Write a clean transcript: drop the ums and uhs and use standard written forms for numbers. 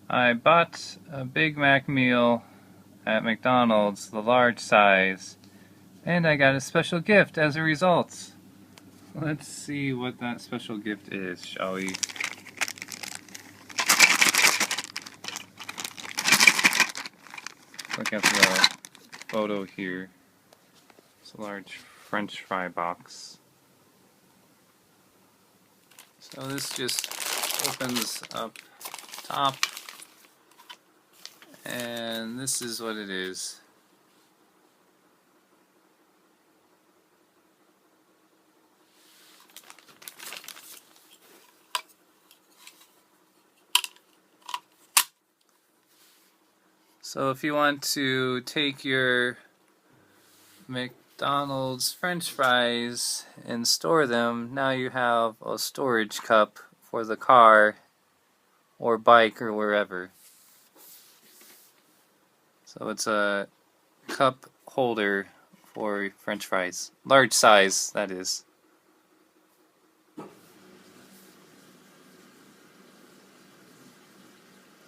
I bought a Big Mac meal at McDonald's, the large size, and I got a special gift as a result. Let's see what that special gift is, shall we? Look at the photo here. It's a large French fry box. So this just opens up top, and this is what it is. So if you want to take your McDonald's French fries and store them, now you have a storage cup for the car or bike or wherever. So it's a cup holder for French fries. Large size, that is.